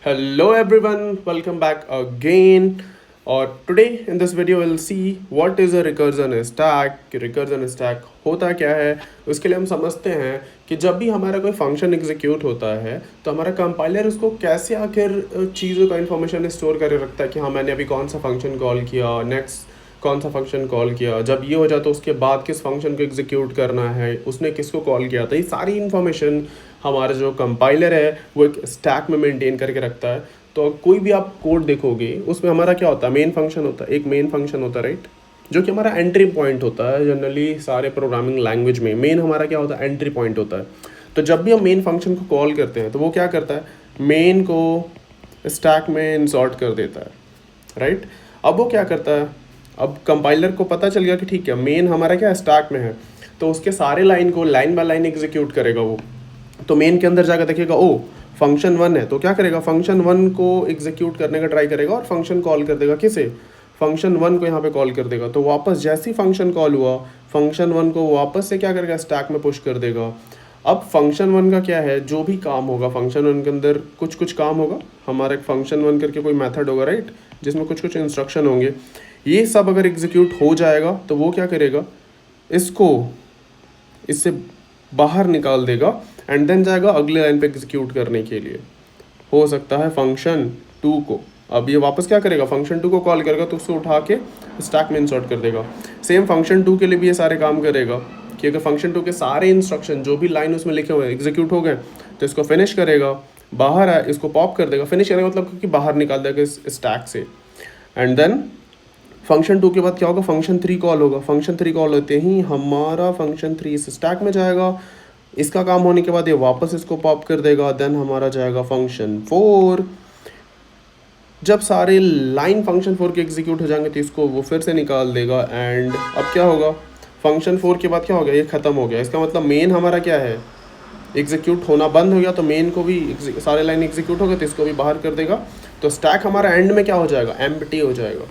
Hello everyone, welcome back again. Or today in this video we'll see what is a recursion stack. Recursion stack होता क्या है, उसके लिए हम समझते हैं कि जब भी हमारा कोई फंक्शन एग्जीक्यूट होता है तो हमारा कंपाइलर उसको कैसे आखिर चीज़ों का इन्फॉर्मेशन स्टोर करके रखता है कि हाँ मैंने अभी कौन सा फंक्शन कॉल किया, नेक्स्ट कौन सा फंक्शन कॉल किया, जब ये हो जाए तो उसके बाद किस फंक्शन को एग्जीक्यूट करना है, उसने किसको कॉल किया था। ये सारी इन्फॉर्मेशन हमारा जो कंपाइलर है वो एक स्टैक में मेंटेन करके रखता है। तो कोई भी आप कोड देखोगे उसमें हमारा क्या होता है, मेन फंक्शन होता है, एक मेन फंक्शन होता है, राइट, जो कि हमारा एंट्री पॉइंट होता है। जनरली सारे प्रोग्रामिंग लैंग्वेज में मेन हमारा क्या होता है, एंट्री पॉइंट होता है। तो जब भी हम मेन फंक्शन को कॉल करते हैं तो वो क्या करता है, मेन को स्टैक में इंसर्ट कर देता है, राइट। अब वो क्या करता है, अब कंपाइलर को पता चल गया कि ठीक है मेन हमारा क्या स्टैक में है, तो उसके सारे लाइन को लाइन बाय लाइन एग्जीक्यूट करेगा वो। तो मेन के अंदर जाकर देखेगा ओ फंक्शन वन है, तो क्या करेगा, फंक्शन वन को एग्जीक्यूट करने का ट्राई करेगा और फंक्शन कॉल कर देगा, किसे, फंक्शन वन को यहाँ पे कॉल कर देगा। तो वापस जैसे ही फंक्शन कॉल हुआ, फंक्शन वन को वापस से क्या करेगा, स्टैक में पुश कर देगा। अब फंक्शन वन का क्या है, जो भी काम होगा फंक्शन वन के अंदर कुछ कुछ काम होगा, हमारा एक फंक्शन वन करके कोई मेथड होगा, राइट, जिसमें कुछ कुछ इंस्ट्रक्शन होंगे। ये सब अगर एग्जीक्यूट हो जाएगा तो वो क्या करेगा, इसको इससे बाहर निकाल देगा एंड देन जाएगा अगले लाइन पे एग्जीक्यूट करने के लिए। हो सकता है फंक्शन टू को, अब ये वापस क्या करेगा, फंक्शन टू को कॉल करेगा तो उसको उठा के स्टैक में इंसर्ट कर देगा। सेम फंक्शन टू के लिए भी ये सारे काम करेगा कि अगर फंक्शन टू के सारे इंस्ट्रक्शन जो भी लाइन उसमें लिखे हुए हैं एग्जीक्यूट हो गए तो इसको फिनिश करेगा, बाहर आए इसको पॉप कर देगा। फिनिश करेगा मतलब कि बाहर निकाल देगा इस स्टैक से। एंड देन फंक्शन टू के बाद क्या होगा, फंक्शन थ्री कॉल होगा। फंक्शन थ्री कॉल होते ही हमारा फंक्शन थ्री इस स्टैक में जाएगा, इसका काम होने के बाद ये वापस इसको पॉप कर देगा। देन हमारा जाएगा फंक्शन फोर। जब सारे लाइन फंक्शन फोर के एग्जीक्यूट हो जाएंगे तो इसको वो फिर से निकाल देगा। एंड अब क्या होगा, फंक्शन फोर के बाद क्या हो गया, ये ख़त्म हो गया। इसका मतलब मेन हमारा क्या है, एग्जीक्यूट होना बंद हो गया। तो मेन को भी सारे लाइन एग्जीक्यूट हो गए तो इसको भी बाहर कर देगा। तो स्टैक हमारा एंड में क्या हो जाएगा, एम्प्टी हो जाएगा।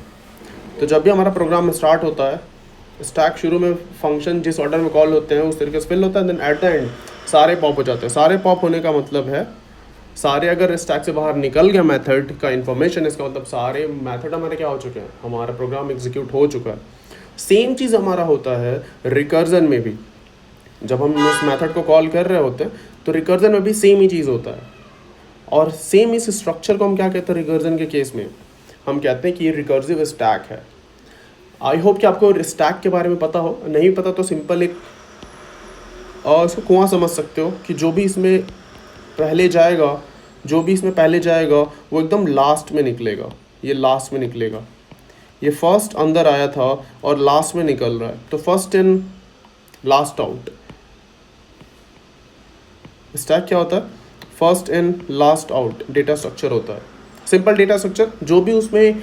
तो जब भी हमारा प्रोग्राम स्टार्ट होता है, स्टैक शुरू में फंक्शन जिस ऑर्डर में कॉल होते हैं उस तरीके से फिल होता है, देन एट द एंड सारे पॉप हो जाते हैं। सारे पॉप होने का मतलब है सारे अगर स्टैक से बाहर निकल गया मेथड का इन्फॉर्मेशन, इसका मतलब सारे मेथड हमारे क्या हो चुके हैं, हमारा प्रोग्राम एग्जीक्यूट हो चुका है। सेम चीज़ हमारा होता है रिकर्जन में भी। जब हम इस मेथड को कॉल कर रहे होते हैं तो रिकर्जन में भी सेम ही चीज़ होता है। और सेम इस स्ट्रक्चर को हम क्या कहते हैं, रिकर्जन के केस में हम कहते हैं कि ये रिकर्सिव स्टैक है। आई होप कि आपको स्टैक के बारे में पता हो, नहीं पता तो सिंपल एक इसको कुआं समझ सकते हो कि जो भी इसमें पहले जाएगा, जो भी इसमें पहले जाएगा वो एकदम लास्ट में निकलेगा। ये लास्ट में निकलेगा, ये फर्स्ट अंदर आया था और लास्ट में निकल रहा है, तो first in last out. Stack क्या होता है, first in last out data structure होता है। सिंपल डेटा स्ट्रक्चर, जो भी उसमें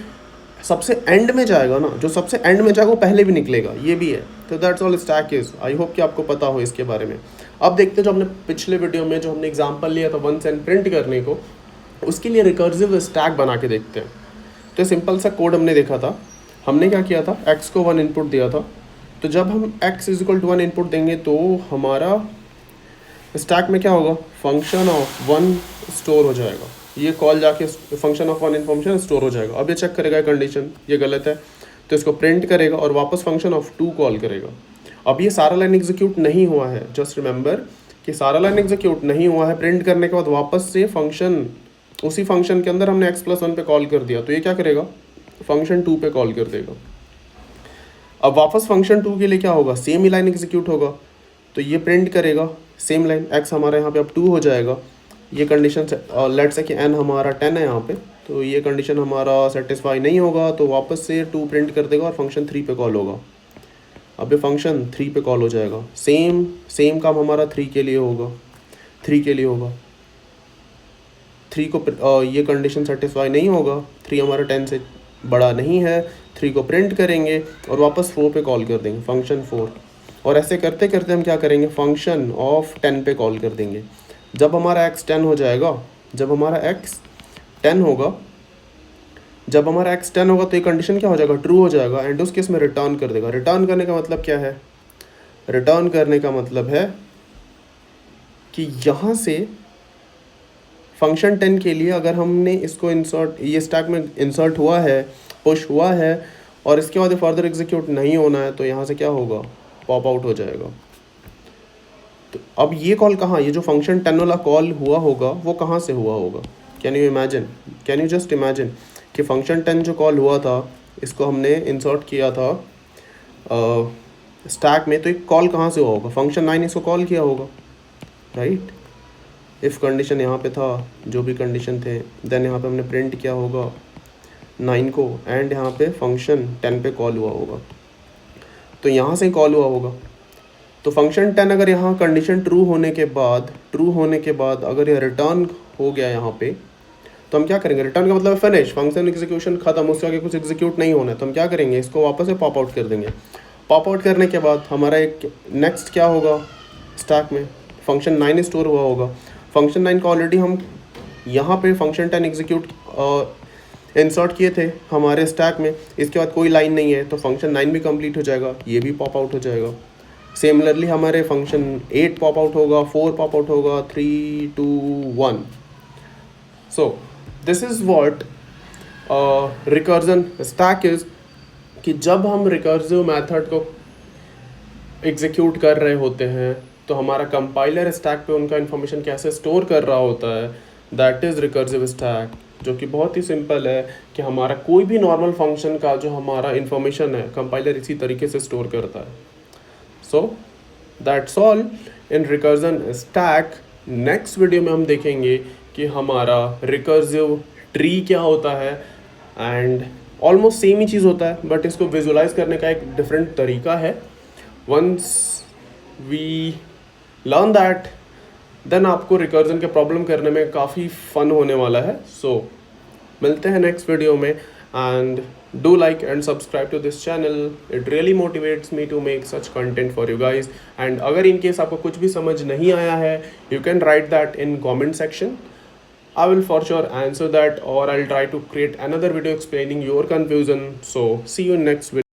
सबसे एंड में जाएगा ना, जो सबसे एंड में जाएगा वो पहले भी निकलेगा, ये भी है। तो that's all stack is. I hope कि आपको पता हो इसके बारे में। अब देखते हैं, जो हमने पिछले वीडियो में जो हमने एग्जांपल लिया था वन सेंड प्रिंट करने को, उसके लिए रिकर्सिव स्टैक बना के देखते हैं। तो सिंपल सा कोड हमने देखा था। हमने क्या किया था, x को 1 इनपुट दिया था। तो जब हम x इक्वल टू 1 इनपुट देंगे तो हमारा स्टैक में क्या होगा, फंक्शन ऑफ 1 स्टोर हो जाएगा। ये कॉल जाके फंक्शन ऑफ 1 इन्फॉर्मेशन स्टोर हो जाएगा। अब ये चेक करेगा कंडीशन ये गलत है तो इसको प्रिंट करेगा और वापस फंक्शन ऑफ 2 कॉल करेगा। अब ये सारा लाइन एग्जीक्यूट नहीं हुआ है, जस्ट रिमेंबर कि सारा लाइन एग्जीक्यूट नहीं हुआ है। प्रिंट करने के बाद वापस से फंक्शन, उसी फंक्शन के अंदर हमने x+1 पे कॉल कर दिया, तो ये क्या करेगा, फंक्शन 2 पे कॉल कर देगा। अब वापस फंक्शन 2 के लिए क्या होगा, सेम ही लाइन एग्जीक्यूट होगा, तो ये प्रिंट करेगा सेम लाइन। x हमारा यहाँ पे अब 2 हो जाएगा। ये कंडीशन लेट्स से कि n हमारा 10 है यहाँ पे, तो ये कंडीशन हमारा सेटिस्फाई नहीं होगा, तो वापस से 2 प्रिंट कर देगा और फंक्शन 3 पे कॉल होगा। अब ये फंक्शन 3 पे कॉल हो जाएगा। सेम काम हमारा 3 के लिए होगा, 3 के लिए होगा। 3 को ये कंडीशन सेटिस्फाई नहीं होगा, 3 हमारा 10 से बड़ा नहीं है। 3 को प्रिंट करेंगे और वापस 4 पे कॉल कर देंगे, फंक्शन 4। और ऐसे करते करते हम क्या करेंगे, फंक्शन ऑफ 10 पे कॉल कर देंगे। जब हमारा x 10 हो जाएगा, जब हमारा x 10 होगा, जब हमारा x 10 होगा तो ये कंडीशन क्या हो जाएगा, ट्रू हो जाएगा। एंड उस केस में रिटर्न कर देगा। रिटर्न करने का मतलब क्या है, रिटर्न करने का मतलब है कि यहाँ से फंक्शन 10 के लिए अगर हमने इसको इंसर्ट, ये स्टैक में इंसर्ट हुआ है, पुश हुआ है, और इसके बाद फर्दर एग्जीक्यूट नहीं होना है, तो यहाँ से क्या होगा, पॉप आउट हो जाएगा। तो अब ये कॉल कहाँ, ये जो फंक्शन 10 वाला कॉल हुआ होगा वो कहाँ से हुआ होगा? Can you imagine, can you just imagine कि फंक्शन 10 जो कॉल हुआ था, इसको हमने इंसर्ट किया था स्टैक में, तो एक कॉल कहाँ से हुआ होगा? फंक्शन 9 इसको कॉल किया होगा, राइट? इफ़ कंडीशन यहाँ पे था, जो भी कंडीशन थे, देन यहाँ पे हमने प्रिंट किया होगा 9 को, एंड यहाँ पे फंक्शन 10 पे कॉल हुआ होगा, तो यहाँ से कॉल हुआ होगा। तो फंक्शन 10 अगर यहाँ कंडीशन ट्रू होने के बाद अगर ये रिटर्न हो गया यहाँ पे, तो हम क्या करेंगे? रिटर्न का मतलब फिनिश, फंक्शन एग्जीक्यूशन खत्म, उससे आगे कुछ एग्जीक्यूट नहीं होना है, तो हम क्या करेंगे? इसको वापस से पॉप आउट कर देंगे। पॉप आउट करने के बाद हमारा एक नेक्स्ट क्या होगा, स्टैक में फंक्शन 9 स्टोर हुआ होगा। फंक्शन 9 का ऑलरेडी हम यहाँ पे फंक्शन 10 एग्जीक्यूट इंसर्ट किए थे हमारे स्टैक में, इसके बाद कोई लाइन नहीं है, तो फंक्शन 9 भी कंप्लीट हो जाएगा, ये भी पॉप आउट हो जाएगा। सिमिलरली हमारे फंक्शन 8 पॉप आउट होगा, 4 पॉप आउट होगा, 3 2 1। So this is what recursion stack is, कि जब हम रिकर्सिव मेथड को एग्जीक्यूट कर रहे होते हैं तो हमारा कंपाइलर स्टैक पे उनका इन्फॉर्मेशन कैसे स्टोर कर रहा होता है, दैट इज़ रिकर्सिव स्टैक, जो कि बहुत ही सिंपल है कि हमारा कोई भी नॉर्मल फंक्शन का जो हमारा इन्फॉर्मेशन है कंपाइलर इसी तरीके से स्टोर करता है। So that's all in recursion stack. Next video में हम देखेंगे कि हमारा रिकर्सिव ट्री क्या होता है, एंड ऑलमोस्ट सेम ही चीज़ होता है, बट इसको विजुलाइज करने का एक डिफरेंट तरीका है। Once we learn that, then आपको रिकर्जन के प्रॉब्लम करने में काफ़ी फन होने वाला है। सो मिलते हैं नेक्स्ट वीडियो में, and do like and subscribe to this channel, it really motivates me to make such content for you guys. And अगर इन केस आपको कुछ भी समझ नहीं आया है, you can write that in comment section. I will for sure answer that, or I'll try to create another video explaining your confusion. So see you in next video.